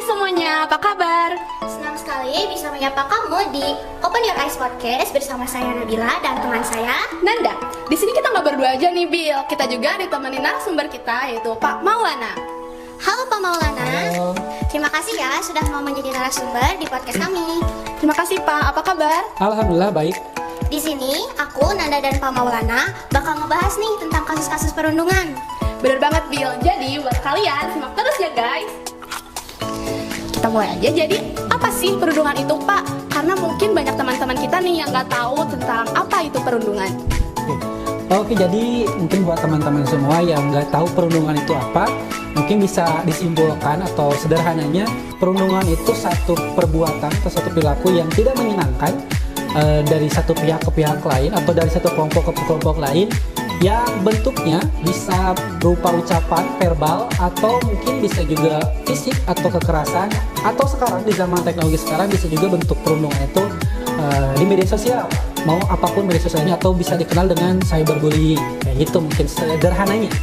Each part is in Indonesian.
semuanya, apa kabar? Senang sekali bisa menyapa kamu di Open Your Eyes Podcast bersama saya Nabila dan teman saya Nanda. Di sini kita nggak berdua aja nih, Bil. Kita juga ditemani narasumber kita, yaitu Pak Maulana. Halo Pak Maulana. Halo. Terima kasih ya sudah mau menjadi narasumber di podcast kami. Terima kasih, Pak. Apa kabar? Alhamdulillah baik. Di sini aku, Nanda dan Pak Maulana bakal ngebahas nih tentang kasus-kasus perundungan. Bener banget, Bil. Jadi buat kalian simak terus ya, guys. Kita mulai aja. Jadi apa sih perundungan itu, Pak? Karena mungkin banyak teman-teman kita nih yang nggak tahu tentang apa itu perundungan. Oke, jadi mungkin buat teman-teman semua yang nggak tahu perundungan itu apa, mungkin bisa disimpulkan atau sederhananya perundungan itu satu perbuatan atau satu perilaku yang tidak menyenangkan dari satu pihak ke pihak lain atau dari satu kelompok ke kelompok lain, yang bentuknya bisa berupa ucapan verbal atau mungkin bisa juga fisik atau kekerasan, atau sekarang di zaman teknologi sekarang bisa juga bentuk perundungan itu di media sosial, mau apapun media sosialnya, atau bisa dikenal dengan cyberbullying, kayak gitu mungkin sederhananya.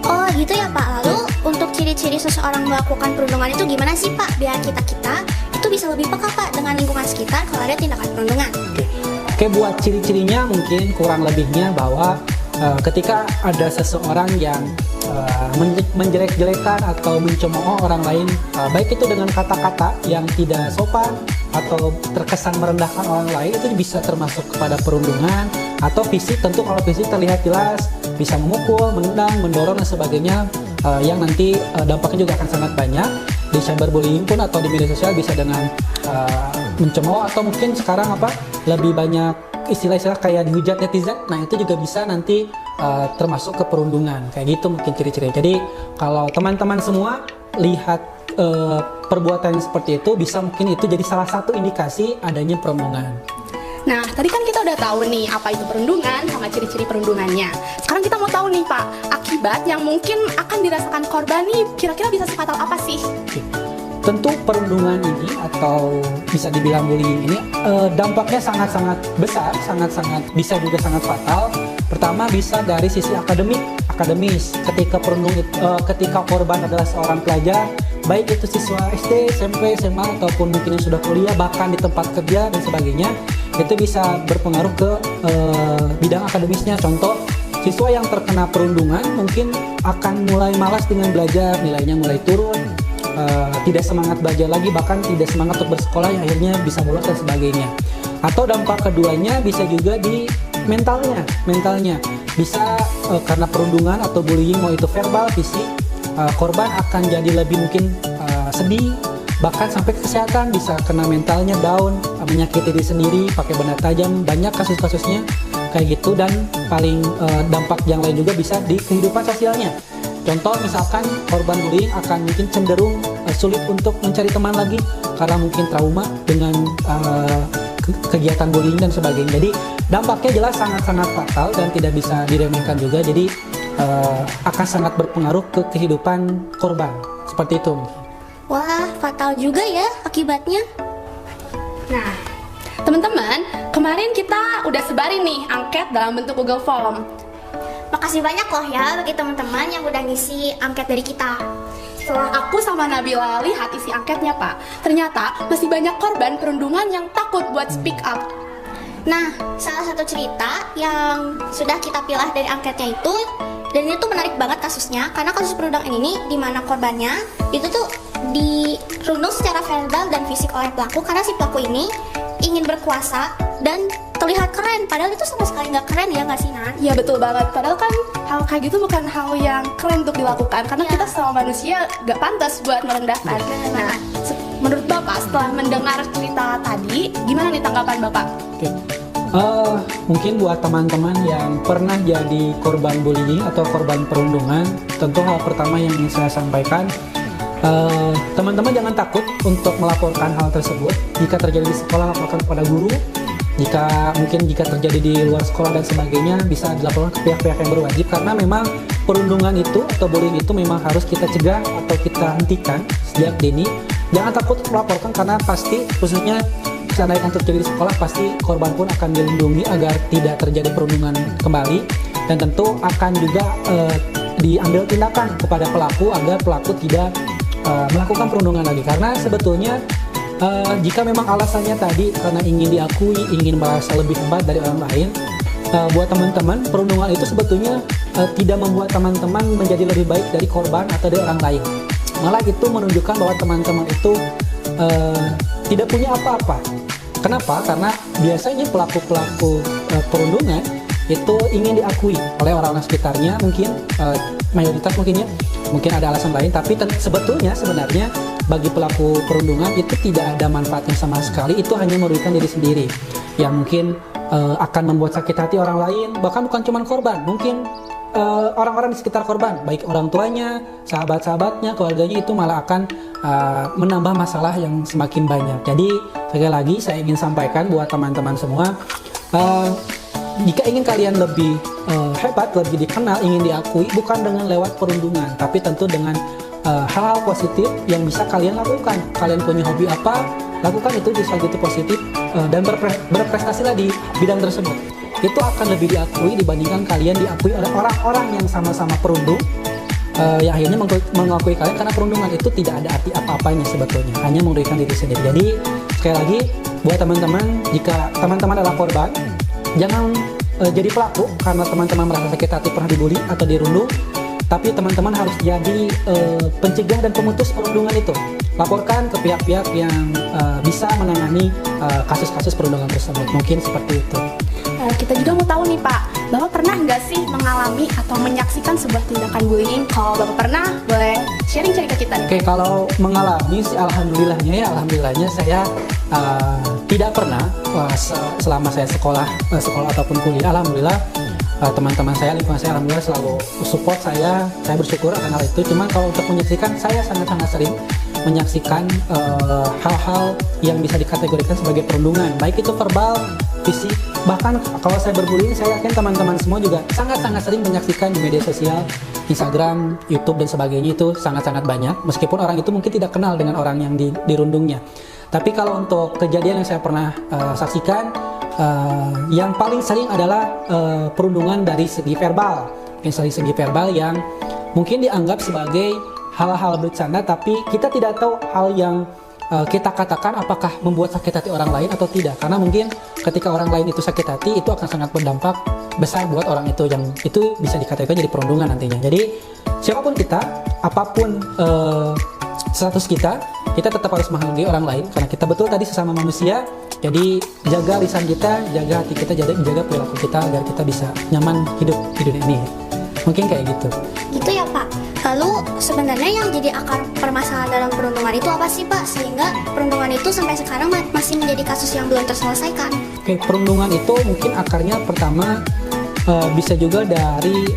Oh gitu ya Pak. Lalu untuk ciri-ciri seseorang melakukan perundungan itu gimana sih Pak? Biar kita itu bisa lebih peka Pak dengan lingkungan sekitar kalau ada tindakan perundungan. Oke, buat ciri-cirinya mungkin kurang lebihnya bahwa ketika ada seseorang yang menjelek-jelekan atau mencemooh orang lain, baik itu dengan kata-kata yang tidak sopan atau terkesan merendahkan orang lain, itu bisa termasuk kepada perundungan. Atau fisik, tentu kalau fisik terlihat jelas, bisa memukul, menendang, mendorong dan sebagainya, yang nanti dampaknya juga akan sangat banyak. Di cyberbullying pun atau di media sosial bisa dengan mencemooh, atau mungkin sekarang lebih banyak istilah-istilah kayak dihujat netizen. Nah itu juga bisa nanti termasuk ke perundungan, kayak gitu mungkin ciri-cirinya. Jadi kalau teman-teman semua lihat perbuatan yang seperti itu, bisa mungkin itu jadi salah satu indikasi adanya perundungan. Nah, tadi kan kita udah tahu nih apa itu perundungan sama ciri-ciri perundungannya. Sekarang kita mau tahu nih, Pak, akibat yang mungkin akan dirasakan korban nih kira-kira bisa sefatal apa sih? Tentu perundungan ini atau bisa dibilang bullying ini dampaknya sangat-sangat besar, sangat-sangat bisa juga sangat fatal. Pertama bisa dari sisi akademis. Ketika korban adalah seorang pelajar, baik itu siswa SD, SMP, SMA ataupun mungkin yang sudah kuliah, bahkan di tempat kerja dan sebagainya, itu bisa berpengaruh ke bidang akademisnya. Contoh, siswa yang terkena perundungan mungkin akan mulai malas dengan belajar, nilainya mulai turun, tidak semangat belajar lagi, bahkan tidak semangat untuk bersekolah, yang akhirnya bisa bolos dan sebagainya. Atau dampak keduanya bisa juga di mentalnya bisa karena perundungan atau bullying, mau itu verbal, fisik, korban akan jadi lebih mungkin sedih, bahkan sampai ke kesehatan, bisa kena mentalnya down, menyakiti diri sendiri, pakai benda tajam, banyak kasus-kasusnya kayak gitu. Dan paling dampak yang lain juga bisa di kehidupan sosialnya. Contoh misalkan korban bullying akan mungkin cenderung sulit untuk mencari teman lagi karena mungkin trauma dengan kegiatan bullying dan sebagainya. Jadi dampaknya jelas sangat-sangat fatal dan tidak bisa diremehkan juga. Jadi akan sangat berpengaruh ke kehidupan korban, seperti itu. Wah, fatal juga ya akibatnya. Nah, teman-teman, kemarin kita udah sebarin nih angket dalam bentuk Google Form. Makasih banyak loh ya bagi teman-teman yang udah ngisi angket dari kita. Setelah aku sama Nabila lihat isi angketnya, Pak, ternyata masih banyak korban perundungan yang takut buat speak up. Nah, salah satu cerita yang sudah kita pilih dari angketnya itu, dan itu menarik banget kasusnya, karena kasus perundungan ini di mana korbannya itu tuh dirundung secara verbal dan fisik oleh pelaku, karena si pelaku ini ingin berkuasa dan terlihat keren, padahal itu sama sekali nggak keren, ya nggak sih Nan? Ya betul banget, padahal kan hal kayak gitu bukan hal yang keren untuk dilakukan, karena kita sama manusia gak pantas buat merendahkan. Nah, menurut Bapak setelah mendengar cerita tadi, gimana nih tanggapan Bapak? Oke. Mungkin buat teman-teman yang pernah jadi korban bullying atau korban perundungan, tentu hal pertama yang ingin saya sampaikan, teman-teman jangan takut untuk melaporkan hal tersebut. Jika terjadi di sekolah, laporkan kepada guru. Jika terjadi di luar sekolah dan sebagainya, bisa dilaporkan ke pihak-pihak yang berwajib, karena memang perundungan itu atau bullying itu memang harus kita cegah atau kita hentikan sejak dini. Jangan takut melaporkan, karena pasti, khususnya seandainya terjadi di sekolah, pasti korban pun akan dilindungi agar tidak terjadi perundungan kembali. Dan tentu akan juga diambil tindakan kepada pelaku agar pelaku tidak melakukan perundungan lagi. Karena sebetulnya jika memang alasannya tadi karena ingin diakui, ingin merasa lebih hebat dari orang lain, buat teman-teman perundungan itu sebetulnya tidak membuat teman-teman menjadi lebih baik dari korban atau dari orang lain. Malah itu menunjukkan bahwa teman-teman itu tidak punya apa-apa. Kenapa? Karena biasanya pelaku-pelaku perundungan itu ingin diakui oleh orang-orang sekitarnya, mungkin mayoritas mungkin ada alasan lain, tapi sebenarnya bagi pelaku perundungan itu tidak ada manfaatnya sama sekali. Itu hanya merugikan diri sendiri, yang mungkin akan membuat sakit hati orang lain, bahkan bukan cuma korban, mungkin orang-orang di sekitar korban, baik orang tuanya, sahabat-sahabatnya, keluarganya, itu malah akan menambah masalah yang semakin banyak. Jadi sekali lagi saya ingin sampaikan buat teman-teman semua, jika ingin kalian lebih hebat, lebih dikenal, ingin diakui, bukan dengan lewat perundungan, tapi tentu dengan hal-hal positif yang bisa kalian lakukan. Kalian punya hobi apa, lakukan itu di saat itu positif, dan berprestasilah di bidang tersebut. Itu akan lebih diakui dibandingkan kalian diakui oleh orang-orang yang sama-sama perundung, yang akhirnya mengakui kalian karena perundungan. Itu tidak ada arti apa-apanya sebetulnya, hanya merugikan diri sendiri. Jadi sekali lagi buat teman-teman, jika teman-teman adalah korban, jangan jadi pelaku karena teman-teman merasa sakit hati pernah dibully atau dirundung, tapi teman-teman harus jadi pencegah dan pemutus perundungan itu. Laporkan ke pihak-pihak yang bisa menangani kasus-kasus perundungan tersebut. Mungkin seperti itu. Kita juga mau tahu nih Pak, Bapak pernah nggak sih mengalami atau menyaksikan sebuah tindakan bullying? Kalau Bapak pernah, boleh sharing cerita kita nih. Oke, kalau mengalami sih alhamdulillahnya saya tidak pernah selama saya sekolah ataupun kuliah. Alhamdulillah teman-teman saya, lingkungan saya alhamdulillah selalu support saya bersyukur akan hal itu. Cuman kalau untuk menyaksikan, saya sangat-sangat sering menyaksikan hal-hal yang bisa dikategorikan sebagai perundungan, baik itu verbal, fisik, bahkan kalau saya berbullying, saya yakin teman-teman semua juga sangat-sangat sering menyaksikan di media sosial, Instagram, YouTube dan sebagainya. Itu sangat-sangat banyak, meskipun orang itu mungkin tidak kenal dengan orang yang dirundungnya. Tapi kalau untuk kejadian yang saya pernah saksikan, yang paling sering adalah perundungan dari segi verbal, yang mungkin dianggap sebagai hal-hal bercanda, tapi kita tidak tahu hal yang kita katakan apakah membuat sakit hati orang lain atau tidak. Karena mungkin ketika orang lain itu sakit hati, itu akan sangat berdampak besar buat orang itu, yang itu bisa dikatakan jadi perundungan nantinya. Jadi siapapun kita, apapun status kita tetap harus menghargai orang lain, karena kita betul tadi sesama manusia. Jadi jaga lisan kita, jaga hati kita, jaga perilaku kita agar kita bisa nyaman hidup di dunia ini. Mungkin kayak gitu. Gitu ya Pak. Lalu sebenarnya yang jadi akar permasalahan dalam perundungan itu apa sih Pak? Sehingga perundungan itu sampai sekarang masih menjadi kasus yang belum terselesaikan. Oke, perundungan itu mungkin akarnya pertama bisa juga dari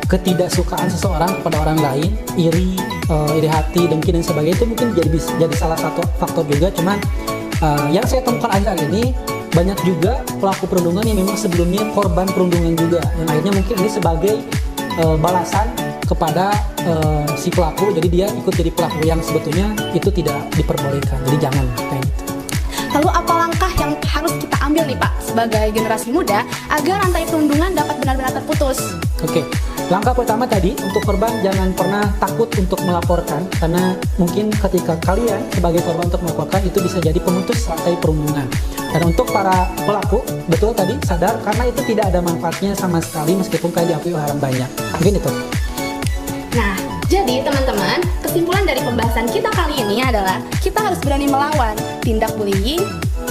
ketidaksukaan seseorang kepada orang lain, iri hati, dengki dan sebagainya. Itu mungkin jadi salah satu faktor juga. Cuman yang saya temukan akhir-akhir ini, banyak juga pelaku perundungan yang memang sebelumnya korban perundungan juga, yang akhirnya mungkin ini sebagai balasan kepada si pelaku, jadi dia ikut jadi pelaku yang sebetulnya itu tidak diperbolehkan. Jadi jangan kayak gitu. Lalu apa langkah yang harus kita ambil nih Pak sebagai generasi muda agar rantai perundungan dapat benar-benar terputus? Oke, langkah pertama tadi, untuk korban jangan pernah takut untuk melaporkan, karena mungkin ketika kalian sebagai korban untuk melaporkan, itu bisa jadi pemutus rantai perundungan. Dan untuk para pelaku, betul tadi, sadar karena itu tidak ada manfaatnya sama sekali meskipun kalian diakui oleh orang banyak. Mungkin itu. Nah, jadi teman-teman, kesimpulan dari pembahasan kita kali ini adalah kita harus berani melawan tindak bullying,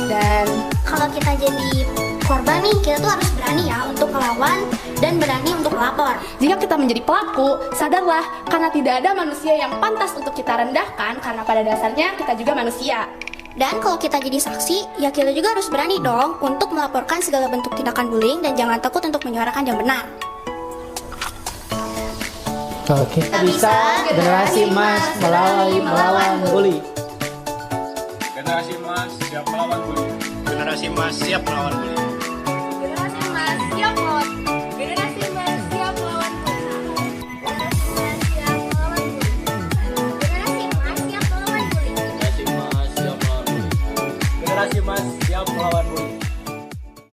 dan Kalau kita jadi korban nih, kita tuh harus berani ya untuk melawan dan berani untuk melapor. jika kita menjadi pelaku, sadarlah karena tidak ada manusia yang pantas untuk kita rendahkan, karena pada dasarnya kita juga manusia. Dan kalau kita jadi saksi, ya kita juga harus berani dong untuk melaporkan segala bentuk tindakan bullying dan jangan takut untuk menyuarakan yang benar. Oke. Bisa generasi emas melawan bully. Generasi emas siap melawan bully. Generasi emas siap melawan bully.